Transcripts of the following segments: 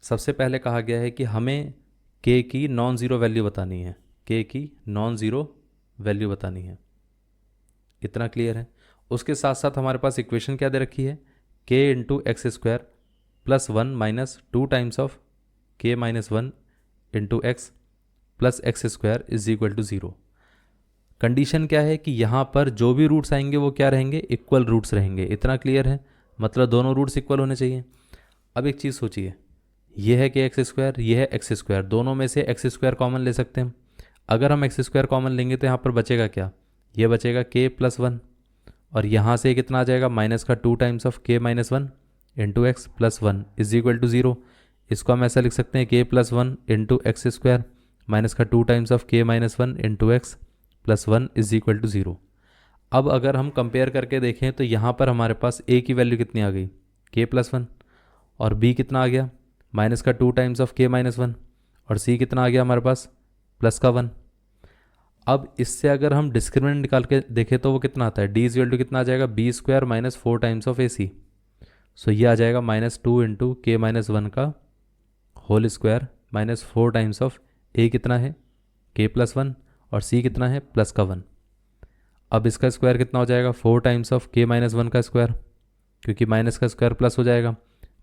सबसे पहले कहा गया है कि हमें k की नॉन ज़ीरो वैल्यू बतानी है, k की नॉन ज़ीरो वैल्यू बतानी है। इतना क्लियर है। उसके साथ साथ हमारे पास इक्वेशन क्या दे रखी है, k into x square plus one minus two times of k minus one into x plus x square is equal to zero. Condition क्या है कि यहाँ पर जो भी रूट्स आएंगे वो क्या रहेंगे, इक्वल रूट्स रहेंगे। इतना क्लियर है, मतलब दोनों रूट्स इक्वल होने चाहिए। अब एक चीज़ सोचिए, ये है कि एक्स स्क्वायर, ये है एक्स स्क्वायर, दोनों में से एक्स स्क्वायर कॉमन ले सकते हैं। अगर हम एक्स स्क्वायर कॉमन लेंगे तो यहाँ पर बचेगा क्या, ये बचेगा k प्लस वन, और यहाँ से कितना आ जाएगा, माइनस का two times of k minus one into x plus one is equal to zero. इसको हम ऐसा लिख सकते हैं, k plus one into x square minus का two times of k minus one into x plus one is equal to zero. अब अगर हम कंपेयर करके देखें तो यहाँ पर हमारे पास a की वैल्यू कितनी आ गई, k प्लस वन, और b कितना आ गया, माइनस का two times of k minus one, और c कितना आ गया हमारे पास, प्लस का वन। अब इससे अगर हम डिस्क्रिमिनेंट निकाल के देखें तो वो कितना आता है, d इज इक्वल टू कितना आ जाएगा, b square minus four times of a c. So ये आ जाएगा minus two into k minus one का whole square minus four times of a कितना है, k प्लस वन, और c कितना है, प्लस का वन। अब इसका स्क्वायर कितना हो जाएगा, four times of k minus one का स्क्वायर, क्योंकि माइनस का स्क्वायर प्लस हो जाएगा,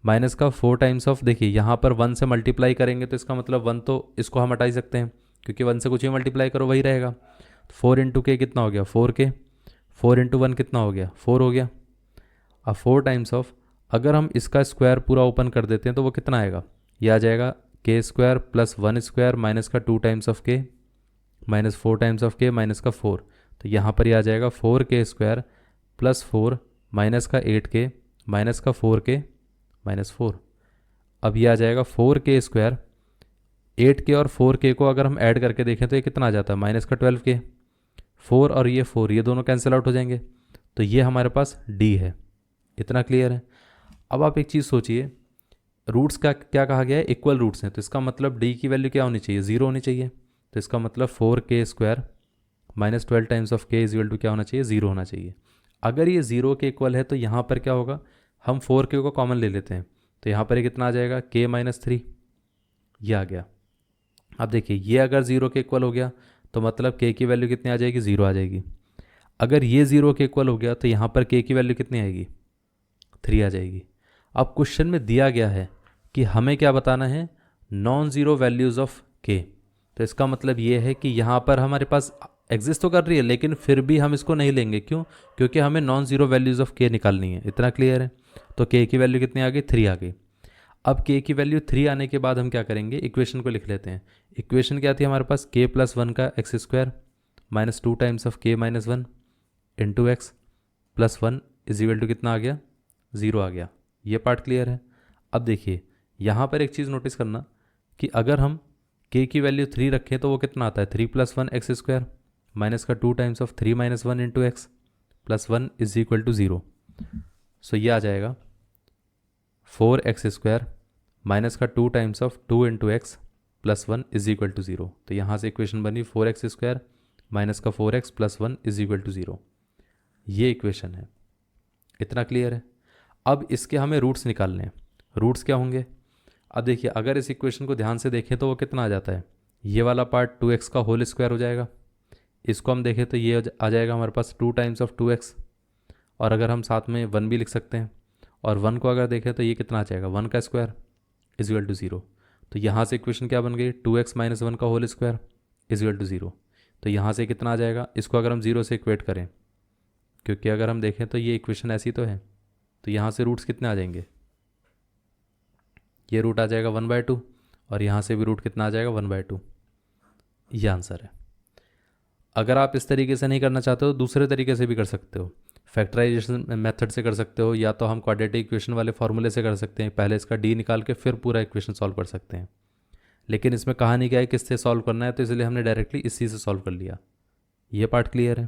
माइनस का फोर टाइम्स ऑफ, देखिए यहाँ पर वन से मल्टीप्लाई करेंगे तो इसका मतलब वन, तो इसको हम हटा ही सकते हैं क्योंकि वन से कुछ भी मल्टीप्लाई करो वही रहेगा। तो फोर इंटू के कितना हो गया, फोर के, फोर इंटू वन कितना हो गया, फोर हो गया। अब फोर टाइम्स ऑफ, अगर हम इसका स्क्वायर पूरा ओपन कर देते हैं तो वो कितना आएगा, ये आ जाएगा के square plus one square minus का two times of k minus four times of k minus का फोर। तो यहाँ पर ये आ जाएगा फोर के स्क्वायर प्लस फोर माइनस का एट के माइनस का फोर के माइनस फोर। अब ये आ जाएगा फोर के स्क्वायर, एट के और फोर के को अगर हम ऐड करके देखें तो ये कितना आ जाता है, माइनस का ट्वेल्व के, फोर और ये फोर, ये दोनों कैंसिल आउट हो जाएंगे। तो ये हमारे पास डी है। इतना क्लियर है। अब आप एक चीज़ सोचिए, रूट्स का क्या कहा गया है, इक्वल रूट्स हैं, तो इसका मतलब डी की वैल्यू क्या होनी चाहिए, ज़ीरो होनी चाहिए। तो इसका मतलब फोर के square minus twelve times of के इज इक्वल टू क्या होना चाहिए, ज़ीरो होना चाहिए। अगर ये ज़ीरो के इक्वल है तो यहाँ पर क्या होगा, हम फोर के को कॉमन ले लेते हैं, तो यहाँ पर ये कितना आ जाएगा, के माइनस थ्री, ये आ गया। अब देखिए ये अगर ज़ीरो के इक्वल हो गया तो मतलब के की वैल्यू कितनी आ जाएगी, ज़ीरो आ जाएगी। अगर ये ज़ीरो के इक्वल हो गया तो यहाँ पर के की वैल्यू कितनी आएगी, थ्री आ जाएगी। अब क्वेश्चन में दिया गया है कि हमें क्या बताना है, नॉन ज़ीरो वैल्यूज़ ऑफ के। तो इसका मतलब ये है कि यहाँ पर हमारे पास एग्जिस्ट तो कर रही है लेकिन फिर भी हम इसको नहीं लेंगे, क्यों, क्योंकि हमें नॉन ज़ीरो वैल्यूज़ ऑफ के निकालनी है। इतना क्लियर है। तो के की वैल्यू कितनी आ गई, थ्री आ गई। अब के की वैल्यू थ्री आने के बाद हम क्या करेंगे, इक्वेशन को लिख लेते हैं। इक्वेशन क्या थी हमारे पास, के प्लस वन का x square minus two times of k minus one into x plus one is equal to कितना आ गया, ज़ीरो आ गया। ये पार्ट क्लियर है। अब देखिए यहाँ पर एक चीज़ नोटिस करना कि अगर हम के की वैल्यू थ्री रखें तो वो कितना आता है, three plus one x square minus का two times of three minus one into x plus one is equal to zero. So ये आ जाएगा फोर एक्स स्क्वायर माइनस का two times of two into x plus one is equal to zero. तो यहाँ से equation बनी four x square minus का four x plus one is equal to zero. ये इक्वेशन है। इतना क्लियर है। अब इसके हमें रूट्स निकालने हैं। रूट्स क्या होंगे, अब देखिए अगर इस इक्वेशन को ध्यान से देखें तो वो कितना आ जाता है, ये वाला पार्ट टू एक्स का होल स्क्वायर हो जाएगा। इसको हम देखें तो ये आ जाएगा हमारे पास two times of two x, और अगर हम साथ में वन भी लिख सकते हैं, और वन को अगर देखें तो ये कितना आ जाएगा, वन का square is equal to zero. तो यहाँ से इक्वेशन क्या बन गई, टू एक्स माइनस वन का whole square is equal to zero. तो यहाँ से कितना आ जाएगा, इसको अगर हम ज़ीरो से इक्वेट करें, क्योंकि अगर हम देखें तो ये इक्वेशन ऐसी तो है, तो यहाँ से रूट्स कितने आ जाएंगे, ये रूट आ जाएगा वन बाय टू, और यहाँ से भी रूट कितना आ जाएगा, वन बाय टू। ये आंसर है। अगर आप इस तरीके से नहीं करना चाहते हो दूसरे तरीके से भी कर सकते हो, फैक्टराइजेशन मेथड से कर सकते हो, या तो हम क्वाड्रेटिक इक्वेशन वाले फॉर्मूले से कर सकते हैं, पहले इसका डी निकाल के फिर पूरा इक्वेशन सॉल्व कर सकते हैं। लेकिन इसमें कहा नहीं गया है किससे सॉल्व करना है, तो इसलिए हमने डायरेक्टली इसी से सॉल्व कर लिया। ये पार्ट क्लियर है।